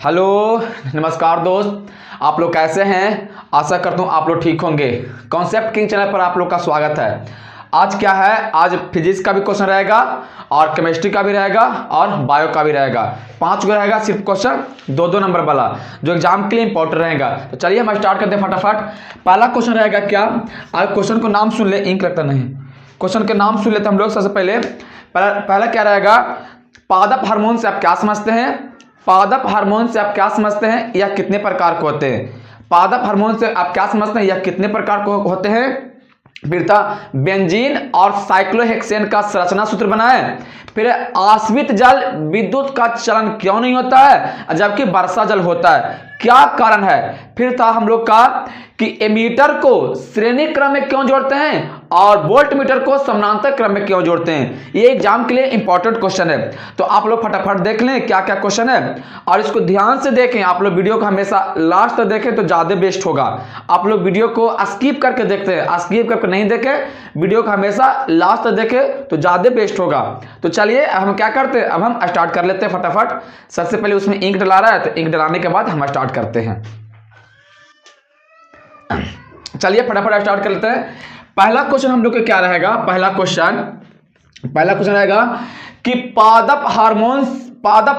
Hello नमस्कार दोस्त, आप लोग कैसे हैं। आशा करता हूँ आप लोग ठीक होंगे। कॉन्सेप्ट किंग चैनल पर आप लोग का स्वागत है। आज क्या है, आज फिजिक्स का भी क्वेश्चन रहेगा और केमिस्ट्री का भी रहेगा और बायो का भी रहेगा। 5 को रहेगा सिर्फ क्वेश्चन, 2-2 नंबर वाला, जो एग्जाम के लिए इंपॉर्टेंट रहेगा। तो चलिए हम स्टार्ट करते हैं फटाफट। पहला क्वेश्चन रहेगा क्या, आज क्वेश्चन को नाम सुन ले, इंक लगता नहीं, क्वेश्चन के नाम सुन लेते हम लोग। सबसे पहला क्या रहेगा, पादप हार्मोन से आप क्या समझते हैं। पादप हार्मोन से आप क्या समझते हैं, या कितने प्रकार के होते हैं। पादप हार्मोन से आप क्या समझते हैं, या कितने प्रकार के होते हैं। फिर था बेंजीन और साइक्लोहेक्सेन का संरचना सूत्र बनाएं। फिर आश्रित जल विद्युत का चलन क्यों नहीं होता है जबकि वर्षा जल होता है, क्या कारण है। फिर था हम लोग का कि एमीटर को श्रेणी क्रम में क्यों जोड़ते हैं और वोल्ट मीटर को समानांतर क्रम में क्यों जोड़ते हैं। ये एग्जाम के लिए इंपॉर्टेंट क्वेश्चन है, तो आप लोग फटाफट देख लें क्या क्या क्वेश्चन है और इसको ध्यान से देखें। आप लोग वीडियो को हमेशा लास्ट तक देखें तो ज्यादा बेस्ट होगा। आप लोग वीडियो को स्किप करके देखते हैं, स्किप करके नहीं देखें, वीडियो को हमेशा लास्ट तक देखें तो ज्यादा बेस्ट होगा। तो चलिए हम क्या करते हैं, अब हम स्टार्ट कर लेते हैं फटाफट। सबसे पहले उसमें इंक डला रहा है, तो इंक डलाने के बाद हम स्टार्ट करते हैं। चलिए फटाफट स्टार्ट कर लेते हैं। पहला क्वेश्चन हम लोग का क्या रहेगा, पहला क्वेश्चन रहेगा कि पादप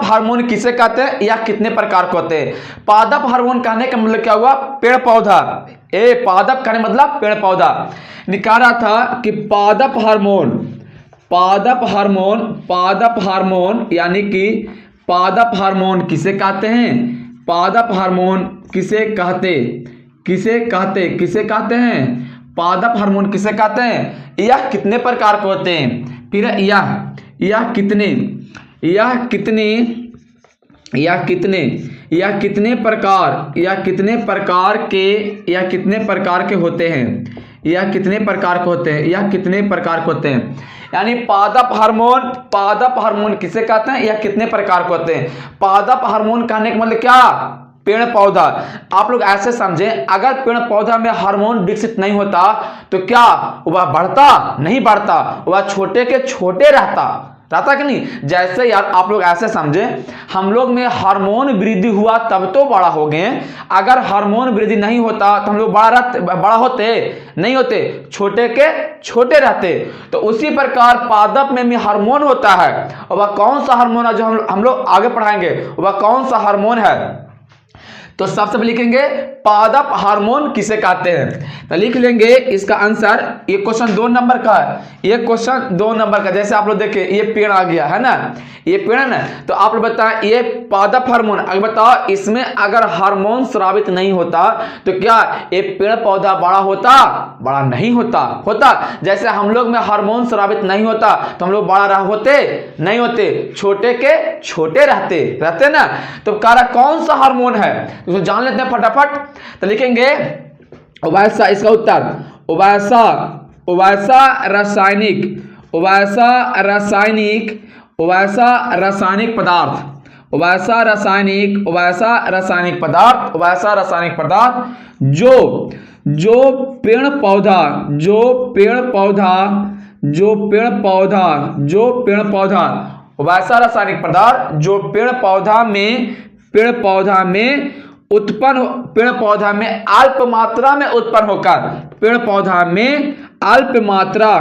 हार्मोन किसे कहते हैं या कितने प्रकार के होते हैं। पादप हार्मोन कहने का मतलब क्या हुआ, पेड़ पौधा। पादप कहने मतलब पेड़ पौधा। निकाल रहा था कि पादप हार्मोन यानी कि पादप हार्मोन किसे कहते हैं। पादप हार्मोन किसे कहते हैं। पादप हार्मोन किसे कहते हैं, यह कितने प्रकार के होते हैं। फिर यह कितने प्रकार के होते हैं। यानी पादप हार्मोन किसे कहते हैं, यह कितने प्रकार के होते हैं। पादप हार्मोन कहने का मतलब क्या, पेड़ पौधा। आप लोग ऐसे समझें, अगर पेड़ पौधा में हार्मोन विकसित नहीं होता तो क्या वह बढ़ता, नहीं बढ़ता, वह छोटे के छोटे रहता कि नहीं। जैसे यार आप लोग ऐसे समझें, हम लोग में हार्मोन वृद्धि हुआ तब तो बड़ा हो गए। अगर हार्मोन वृद्धि नहीं होता तो हम लोग बड़ा होते नहीं होते, छोटे के छोटे रहते। तो उसी प्रकार पादप में भी हार्मोन होता है, और वह कौन सा हार्मोन है जो हम लोग आगे पढ़ाएंगे, वह कौन सा हार्मोन है। तो सबसे पहले लिखेंगे पादप हार्मोन किसे कहते हैं, तो लिख लेंगे इसका आंसर। ये क्वेश्चन 2 नंबर का है, ये क्वेश्चन 2 नंबर का। जैसे आप लोग देखिए ये पेड़ आ गया है ना, ये पेड़ है ना, तो आप लोग बताएं ये पादप हार्मोन। अगर बताओ इसमें अगर हार्मोन स्रावित नहीं होता तो क्या ये पेड़ पौधा बड़ा नहीं होता। जैसे हम लोग में हार्मोन स्रावित नहीं होता तो हम लोग बड़ा होते नहीं होते, छोटे के छोटे रहते ना। तो कारा कौन सा हार्मोन है उसको जान लेते हैं फटाफट। तो लिखेंगे उभयसा, इसका उत्तर उभयसा रासायनिक पदार्थ जो पेड़ पौधा में अल्प मात्रा में उत्पन्न होकर, पेड़ पौधा में अल्प मात्रा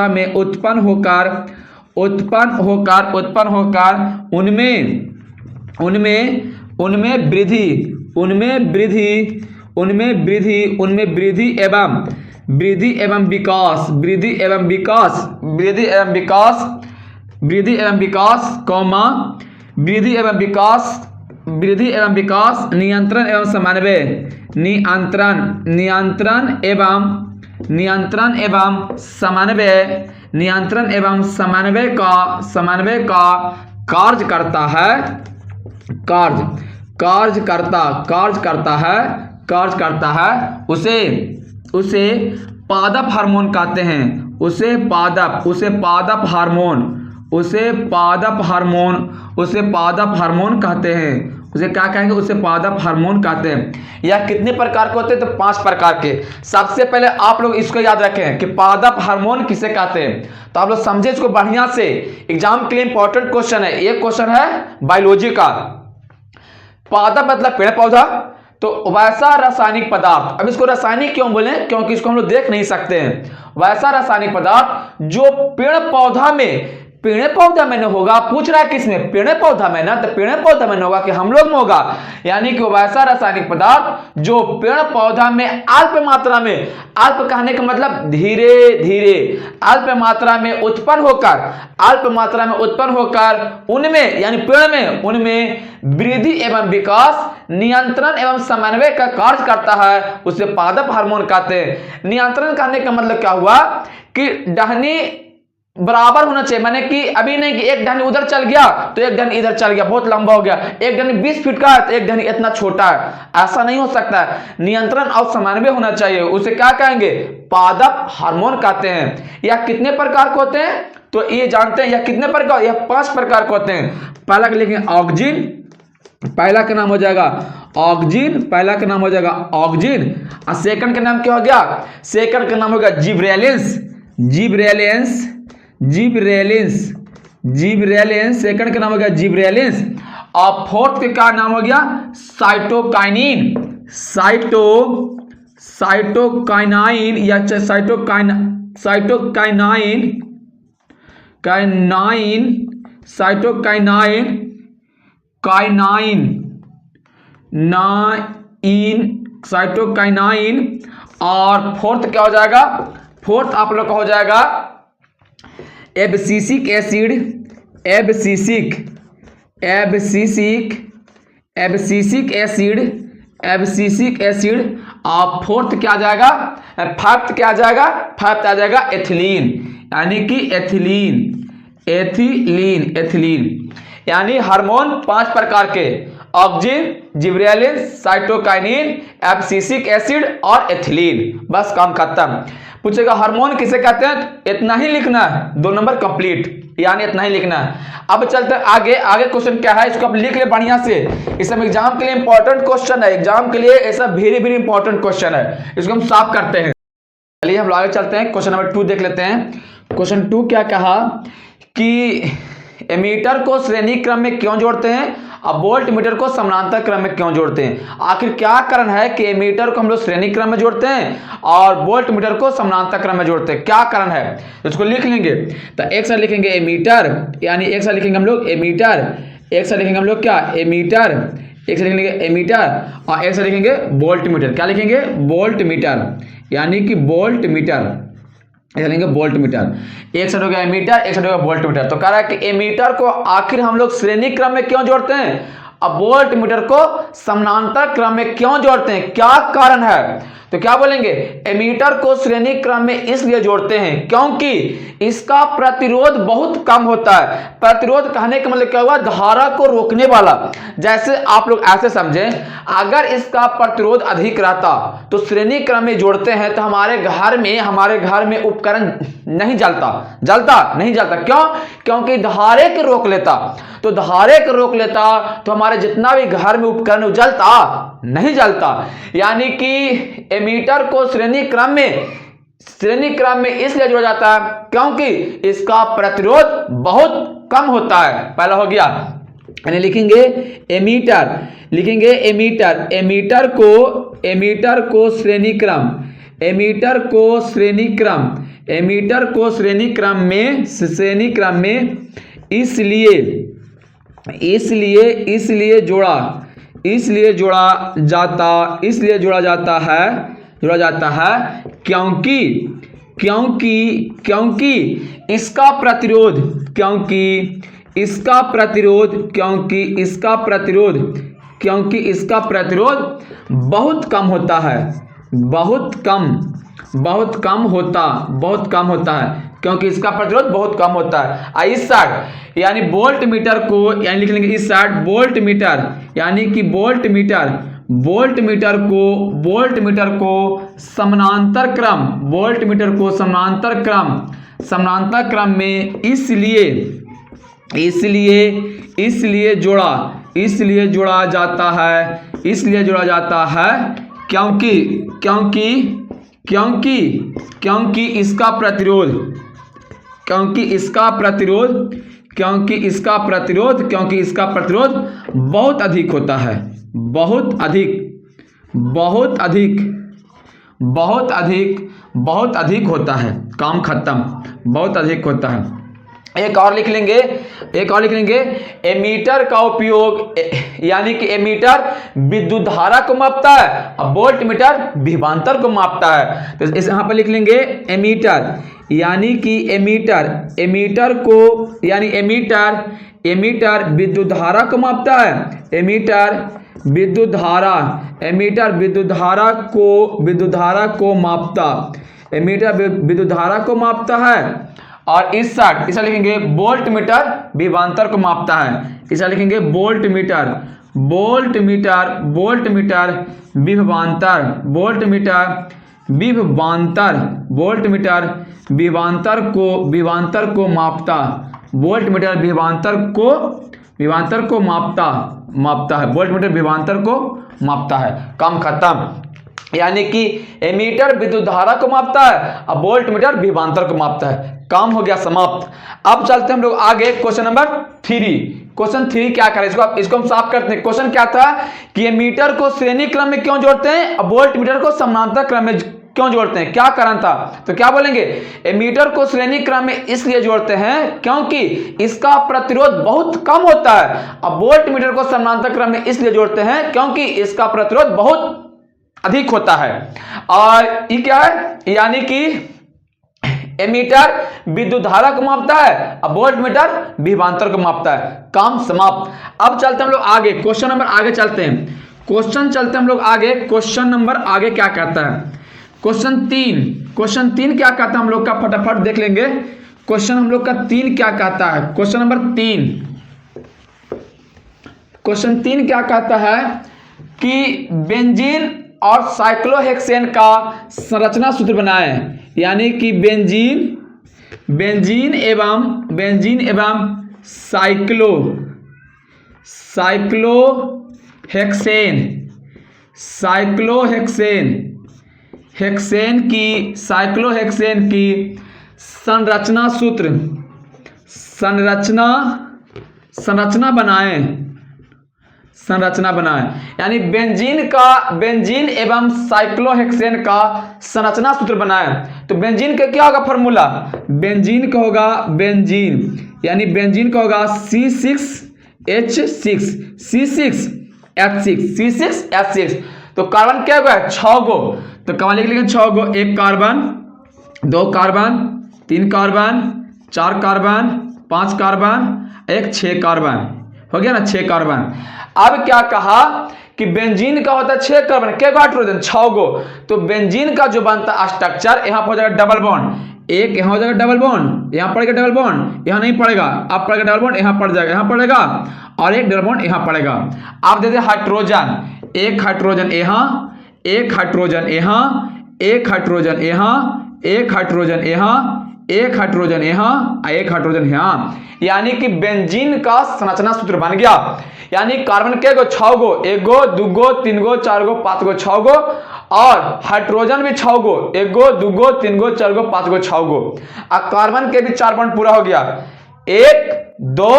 में उत्पन्न होकर उनमें वृद्धि एवं विकास नियंत्रण एवं समन्वय का कार्य करता है उसे पादप हार्मोन कहते हैं। उसे पादप हार्मोन कहते हैं। उसे क्या कहेंगे, उसे पादप हार्मोन कहते हैं। यह कितने प्रकार के होते हैं, तो 5 प्रकार के। सबसे पहले आप लोग इसको याद रखें कि पादप हार्मोन किसे कहते हैं, तो आप लोग समझे इसको बढ़िया से, एग्जाम के लिए इंपॉर्टेंट क्वेश्चन है। एक क्वेश्चन है बायोलॉजी का, पादप मतलब पेड़ पौधा, तो वैसा रासायनिक पदार्थ, अब इसको रासायनिक क्यों बोले, क्योंकि इसको हम लोग देख नहीं सकते हैं। वैसा रासायनिक पदार्थ जो पेड़ पौधा में न होगा, पूछ रहा है किसमें, पेड़ पौधा में ना, तो पेड़ पौधा में न होगा कि हम लोग में होगा, यानी कि वैसा रासायनिक पदार्थ जो पेड़ पौधा में अल्प मात्रा में, अल्प कहने का मतलब धीरे धीरे, अल्प मात्रा में उत्पन्न होकर उनमें यानी पेड़ में, उनमें वृद्धि एवं विकास, नियंत्रण एवं समन्वय का कार्य करता है, उसे पादप हार्मोन कहते हैं। नियंत्रण करने का मतलब क्या हुआ कि टहनी बराबर होना चाहिए, माने कि अभी नहीं कि एक टहनी उधर चल गया तो एक टहनी इधर चल गया, बहुत लंबा हो गया, एक टहनी 20 फीट का है तो एक टहनी इतना छोटा है, ऐसा नहीं हो सकता है। नियंत्रण और समन्वय होना चाहिए, उसे क्या कहेंगे, पादप हार्मोन कहते हैं। यह कितने प्रकार के होते हैं, तो ये जानते हैं, यह कितने प्रकार, यह 5 प्रकार के होते हैं। पहला लिखेंगे ऑक्सीजन, पहला का नाम हो जाएगा ऑक्सीजन, पहला का नाम हो जाएगा ऑक्सीजन, और सेकंड का नाम क्या हो गया, सेकंड का नाम होगा जिब्रेलिंस, सेकंड का नाम हो गया जिब्रेलिंस, और फोर्थ का क्या नाम हो गया, साइटोकाइनाइन या साइटोकाइनाइन, और फोर्थ क्या हो जाएगा, फोर्थ आप लोग का हो जाएगा एब्सिसिक एसिड, और फोर्थ क्या आ जाएगा, फिफ्थ क्या आ जाएगा, फिफ्थ आ जाएगा एथिलीन, यानी कि एथिलीन, यानी हार्मोन 5 प्रकार के, oxygen, gibberellin, cytokinin, abscisic acid और एथिलीन। बस काम खत्म। पूछेगा हार्मोन किसे कहते हैं, इतना ही लिखना है, 2 नंबर कंप्लीट, यानी इतना ही लिखना है। अब चलते हैं आगे क्वेश्चन क्या है, इसको आप लिख ले बढ़िया से, इस सब एग्जाम के लिए इंपॉर्टेंट क्वेश्चन है, एग्जाम के लिए ऐसा वेरी इंपॉर्टेंट क्वेश्चन है, इसको हम साफ करते हैं। चलिए हम आगे चलते हैं, क्वेश्चन नंबर 2 देख लेते हैं। क्वेश्चन 2 क्या कहा कि एमीटर को श्रेणी क्रम में क्यों जोड़ते हैं और वोल्ट मीटर को समानांतर क्रम में क्यों जोड़ते हैं। आखिर क्या कारण है कि एमीटर को हम लोग श्रेणी क्रम में जोड़ते हैं और वोल्ट मीटर को समानांतर क्रम में जोड़ते हैं, क्या कारण है, इसको लिख लेंगे। तो एक साथ लिखेंगे एमीटर, यानी एक साथ लिखेंगे हम लोग एमीटर, एक साथ लिखेंगे हम लोग क्या एमीटर, एक साथ लिखेंगे एमीटर, और एक साथ लिखेंगे वोल्ट मीटर। क्या लिखेंगे, वोल्ट मीटर, यानी कि वोल्ट मीटर, ऐसा लेंगे वोल्ट मीटर। एक साइड हो गया एमीटर, एक साइड हो गया वोल्ट मीटर। तो कह रहा है कि एमीटर को आखिर हम लोग श्रेणी क्रम में क्यों जोड़ते हैं, अब वोल्ट मीटर को समानांतर क्रम में क्यों जोड़ते हैं, क्या कारण है। तो क्या बोलेंगे, एमीटर को श्रेणी क्रम में इसलिए जोड़ते हैं क्योंकि इसका प्रतिरोध बहुत कम होता है। प्रतिरोध कहने का मतलब क्या हुआ, धारा को रोकने वाला। जैसे आप लोग ऐसे समझें, अगर इसका प्रतिरोध अधिक रहता तो श्रेणी क्रम में जोड़ते हैं तो हमारे घर में उपकरण नहीं जलता नहीं जलता। क्यों, क्योंकि धारे को रोक लेता, तो धारे को रोक लेता तो हमारे जितना भी घर में उपकरण जलता नहीं जलता। यानी कि एमीटर को श्रेणी क्रम में इसलिए जोड़ा जाता है क्योंकि इसका प्रतिरोध बहुत कम होता है। पहला हो गया, यानी लिखेंगे एमीटर को श्रेणी क्रम में इसलिए जोड़ा जाता है क्योंकि इसका प्रतिरोध बहुत कम होता है, क्योंकि इसका प्रतिरोध बहुत कम होता है। इस साइड यानी वोल्ट मीटर को, यानी लिख लेंगे इस साइड वोल्ट मीटर, यानी कि वोल्ट मीटर को समानांतर क्रम में इसलिए इसलिए जोड़ा जाता है, इसलिए जोड़ा जाता है क्योंकि क्योंकि क्योंकि क्योंकि इसका प्रतिरोध क्योंकि इसका प्रतिरोध क्योंकि इसका प्रतिरोध क्योंकि इसका प्रतिरोध बहुत अधिक होता है, बहुत अधिक बहुत अधिक बहुत अधिक बहुत अधिक होता है। काम खत्म, बहुत अधिक होता है। एक और लिख लेंगे, एक और लिख लेंगे, एमीटर का उपयोग यानी कि एमीटर विद्युत धारा को मापता है और वोल्ट मीटर विभवांतर को मापता है। तो इस यहाँ पर लिख लेंगे एमीटर यानी कि एमीटर को यानी एमीटर विद्युत धारा को मापता है, एमीटर विद्युत धारा को मापता, एमीटर विद्युत धारा को मापता है। और इस साइड लिखेंगे वोल्ट मीटर विभवांतर को मापता है, इसे लिखेंगे वोल्ट मीटर विभवांतर, वोल्ट मीटर विभवांतर को मापता, वोल्ट मीटर विभवांतर को मापता है, वोल्ट मीटर विभवांतर को मापता है। काम खत्म। यानी कि एमीटर विद्युत धारा को मापता है और वोल्ट मीटर विभवांतर को मापता है। काम हो गया समाप्त। अब चलते हैं हम लोग आगे क्वेश्चन नंबर 3। क्वेश्चन 3 क्या करें, इसको हम साफ करते हैं। क्वेश्चन क्या था कि एमीटर को श्रेणी क्रम में क्यों जोड़ते हैं और वोल्ट मीटर को समानांतर क्रम में क्यों जोड़ते हैं, क्या कारण था। तो क्या बोलेंगे, एमीटर को श्रेणी क्रम में इसलिए जोड़ते हैं क्योंकि इसका प्रतिरोध बहुत कम होता है और वोल्ट मीटर को समानांतर क्रम में इसलिए जोड़ते हैं क्योंकि इसका प्रतिरोध बहुत अधिक होता है। और ये क्या है, यानी कि एमीटर विद्युत धारा को मापता है और वोल्ट मीटर विभवांतर को मापता है। काम समाप्त। अब चलते हैं हम लोग आगे, क्वेश्चन नंबर आगे चलते हैं। क्वेश्चन नंबर आगे क्या कहता है, क्वेश्चन 3 क्या कहता है हम लोग का, फटाफट देख लेंगे। क्वेश्चन हम लोग का 3 क्या कहता है। क्वेश्चन नंबर 3 क्या कहता है कि बेंजीन और साइक्लोहेक्सेन का संरचना सूत्र बनाएं। यानी कि बेंजीन एवं साइक्लोहेक्सेन की संरचना बनाएं। यानी बेंजीन एवं साइक्लोहेक्सेन का संरचना सूत्र बनाएं। तो बेंजीन का क्या होगा फॉर्मूला, बेंजीन का होगा C6H6। तो कार्बन क्या होगा 6 गो, तो कार्बन लिख लेंगे 6 गो, 1 carbon 2 carbon 3 carbon 4 carbon 5 carbon 6 carbon, हो गया ना 6 कार्बन। अब क्या कहा कि बेंजीन का होता है 6 कार्बन, क्या हाइड्रोजन 6 गो। तो बेंजीन का जो बनता है स्ट्रक्चर, यहाँ पर हो जाएगा डबल बॉन्ड, एक यहाँ हो जाएगा डबल बॉन्ड, यहाँ पड़ेगा डबल बॉन्ड, यहाँ नहीं पड़ेगा, अब पड़ेगा डबल बॉन्ड, यहाँ पड़ जाएगा, यहाँ पड़ेगा और एक डबल बॉन्ड यहाँ पड़ेगा। आप देते हाइड्रोजन, एक हाइड्रोजन यहाँ, एक हाइड्रोजन यहाँ, एक हाइड्रोजन यहाँ, एक हाइड्रोजन यहाँ, एक हाइड्रोजन यहाँ, एक हाइड्रोजन यहाँ। यानी कि बेंजीन का संरचना सूत्र बन गया। यानी कार्बन के गो 6 गो, 1 गो 2 गो 3 गो 4 गो 5 गो 6 गो, और हाइड्रोजन भी 6 गो, 1 गो 2 गो 3 गो 4 गो 5 गो 6 गो। अब कार्बन के भी 4 बॉन्ड पूरा हो गया, 1 2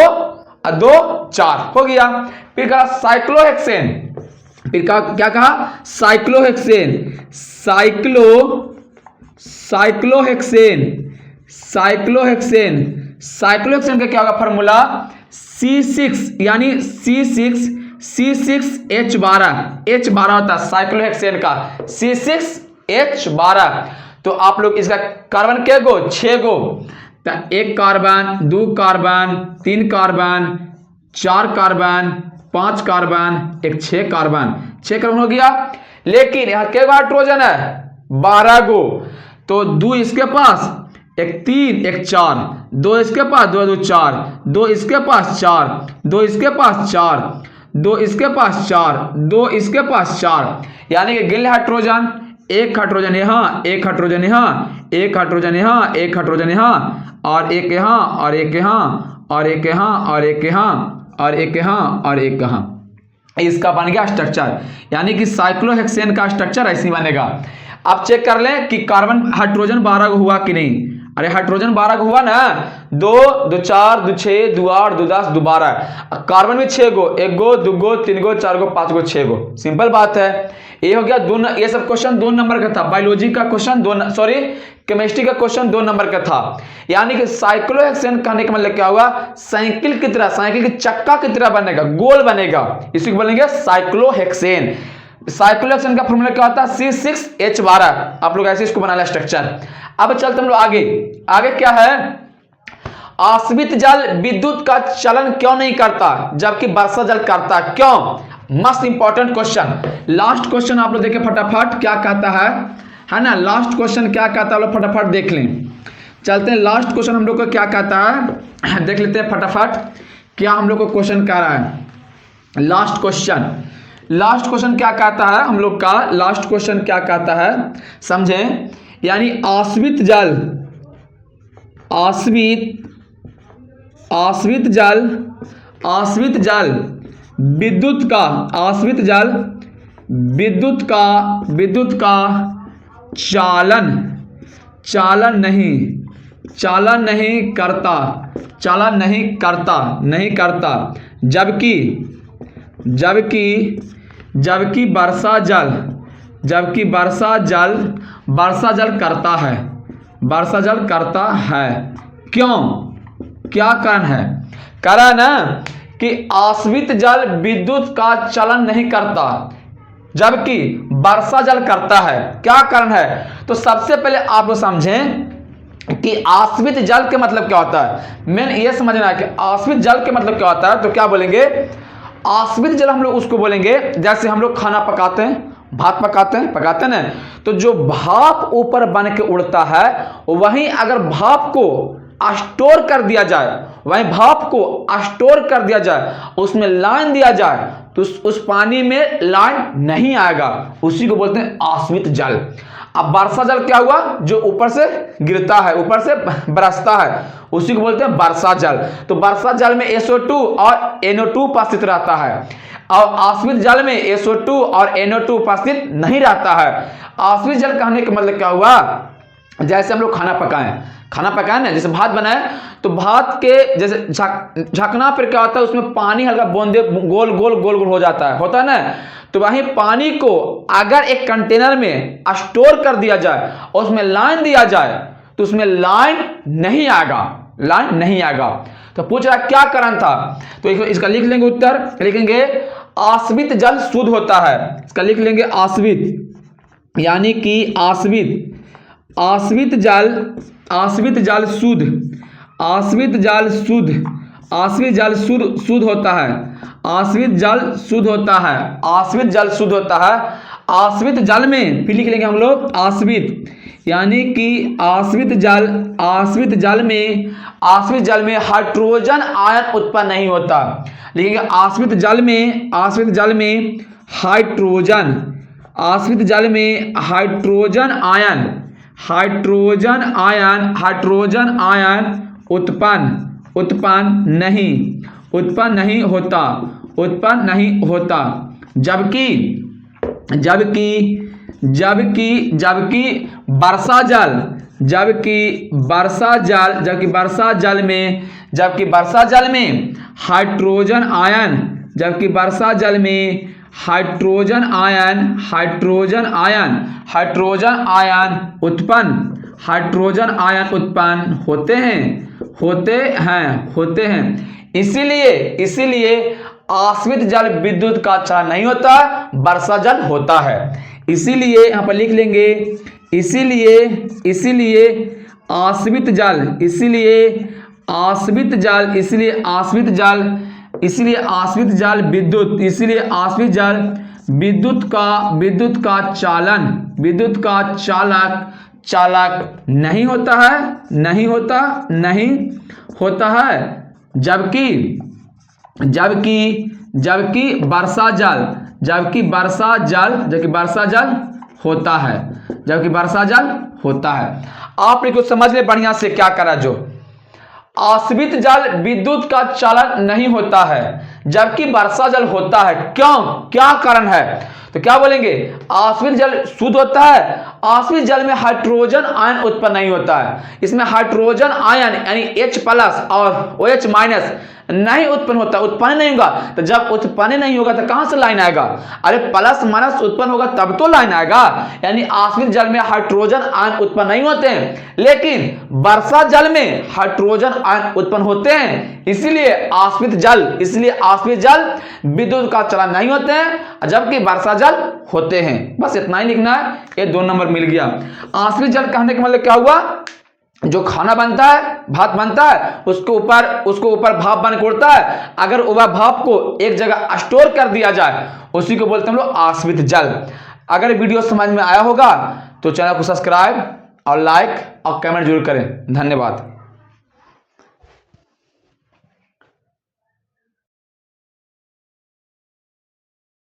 2 4 हो गया। फिर कहा साइक्लोहेक्सेन, फिर क्या कहा साइक्लोहेक्सेन का क्या होगा फॉर्मूला, C6 यानी C6H12 होता है साइक्लोहेक्सेन का, C6H12। तो आप लोग इसका कार्बन के गो 6 गो, तो 1 carbon 2 carbon 3 carbon 4 carbon 5 carbon 6 carbon हो गया। लेकिन यहाँ के हाइड्रोजन है 12 गो, तो 2 इसके पास, 1 3 1 4, 2 इसके पास 2 2 4, 2 इसके पास 4, 2 इसके पास 4, 2 इसके पास 4, 2 इसके पास 4। यानी कि गिल हाइड्रोजन, एक हाइड्रोजन यहाँ, एक हाइड्रोजन यहाँ, एक हाइड्रोजन यहाँ, एक हाइड्रोजन यहाँ, और एक यहाँ, और एक यहाँ, और एक यहाँ, और एक यहाँ, और एक यहाँ और एक यहाँ, इसका बन गया स्ट्रक्चर। यानी कि साइक्लोहेक्सेन का स्ट्रक्चर ऐसे बनेगा। अब चेक कर लें कि कार्बन हाइड्रोजन 12 हुआ कि नहीं। अरे हाइड्रोजन 12 हुआ ना, 2 2 4 2 6 2 8 2 10 2 12। कार्बन में 6 गो, 1 गो 2 गो 3 गो 4 गो 5 गो 6 गो। सिंपल बात है। ये हो गया 2। ये सब क्वेश्चन 2 नंबर का था। बायोलॉजी का क्वेश्चन 2, सॉरी केमिस्ट्री का क्वेश्चन 2 नंबर का था। यानी कि साइक्लोहेक्सेन कहने का मतलब क्या हुआ, साइकिल की तरह, साइकिल के चक्का की तरह बनेगा, गोल बनेगा, इसी को बोलेंगे साइक्लोहेक्सेन। साइक्लोहेक्सेन का फॉर्मूला क्या होता है, C6H12। आप लोग ऐसे इसको बना लें स्ट्रक्चर। अब चलते हम लोग आगे। आगे क्या है, आश्रित जल विद्युत का चलन क्यों नहीं करता जबकि वर्षा जल करता, क्यों? मस्त इंपॉर्टेंट क्वेश्चन। लास्ट क्वेश्चन आप लोग देखें फटाफट क्या कहता है ना। लास्ट क्वेश्चन क्या कहता है, लोग फटाफट देख लें। चलते हैं लास्ट क्वेश्चन हम लोग को क्या कहता है, देख लेते हैं फटाफट क्या हम लोग को क्वेश्चन कह रहा है। लास्ट क्वेश्चन क्या कहता है हम लोग का, लास्ट क्वेश्चन क्या कहता है समझें। यानी आश्रित जल विद्युत का चालन नहीं करता जबकि वर्षा जल करता है। क्यों? क्या कारण है? कारण है कि आश्रित जल विद्युत का चलन नहीं करता जबकि वर्षा जल करता है। क्या कारण है? तो सबसे पहले आप लोग समझें कि आश्रित जल के मतलब क्या होता है। मेन ये समझना है कि आश्रित जल के मतलब क्या होता है। तो क्या बोलेंगे, आश्रित जल हम लोग उसको बोलेंगे जैसे हम लोग खाना पकाते हैं, भात पकाते हैं ना, तो जो भाप ऊपर बन के उड़ता है, वहीं अगर भाप को स्टोर कर दिया जाए, उसमें लाइन दिया जाए, तो उस पानी में लाइन नहीं आएगा, उसी को बोलते हैं आश्रित जल। अब वर्षा जल क्या हुआ, जो ऊपर से गिरता है, ऊपर से बरसता है, उसी को बोलते हैं वर्षा जल। तो वर्षा जल में SO2 और NO2 उपस्थित रहता है, और आश्रित जल में SO2 और NO2 उपस्थित नहीं रहता है। आश्रित जल कहने का मतलब क्या हुआ, जैसे हम लोग खाना पकाएं ना, जैसे भात बनाए, तो भात के जैसे झकना पर क्या होता है, उसमें पानी हल्का बूंदे गोल गोल हो जाता है, होता है ना। तो वहीं पानी को अगर एक कंटेनर में स्टोर कर दिया जाए और उसमें लाइन दिया जाए, तो उसमें लाइन नहीं आएगा। तो पूछ रहा क्या कारण था, तो इसका लिख लेंगे उत्तर, लिखेंगे आश्रित जल शुद्ध होता है। इसका लिख लेंगे आश्रित, यानी कि आश्रित जल शुद्ध होता है। आश्रित जल में फिर लिख लेंगे हम लोग आश्रित, यानी कि आश्रित जल में हाइड्रोजन आयन उत्पन्न नहीं होता। लिखेंगे आश्रित जल में हाइड्रोजन आयन उत्पन्न नहीं होता। जबकि वर्षा जल में हाइड्रोजन आयन उत्पन्न होते हैं। इसीलिए आश्रित जल विद्युत का चलन नहीं होता, वर्षा जल होता है। इसीलिए यहाँ पर लिख लेंगे, इसीलिए आश्रित जल विद्युत का चालक नहीं होता है, जबकि वर्षा जल होता है। आप कुछ समझ ले बढ़िया से क्या करा, जो आश्रित जल विद्युत का चालन नहीं होता है जबकि वर्षा जल होता है। क्यों, क्या कारण है? तो क्या बोलेंगे, आश्रित जल शुद्ध होता है। आश्रित जल में हाइड्रोजन आयन उत्पन्न नहीं होता है। इसमें हाइड्रोजन आयन यानी H+ और OH- नहीं उत्पन्न होता, उत्पन्न नहीं होगा। तो जब उत्पन्न नहीं होगा तो कहां से लाइन आएगा? अरे प्लस माइनस उत्पन्न होगा तब तो लाइन आएगा। यानी आश्रित जल में हाइड्रोजन आयन उत्पन्न नहीं होते हैं, लेकिन वर्षा जल में हाइड्रोजन आयन उत्पन्न होते हैं। इसीलिए आश्रित जल विद्युत का चलन नहीं होते हैं जबकि वर्षा जल होते हैं। बस इतना ही लिखना है, ये 2 नंबर मिल गया। आश्रित जल कहने का मतलब क्या हुआ? जो खाना बनता है, भात बनता है, उसको ऊपर भाप बन के उड़ता है। अगर वह भाप को एक जगह स्टोर कर दिया जाए उसी को बोलते हैं हम लोग आश्रित जल। अगर वीडियो समझ में आया होगा तो चैनल को सब्सक्राइब और लाइक और कमेंट जरूर करें। धन्यवाद।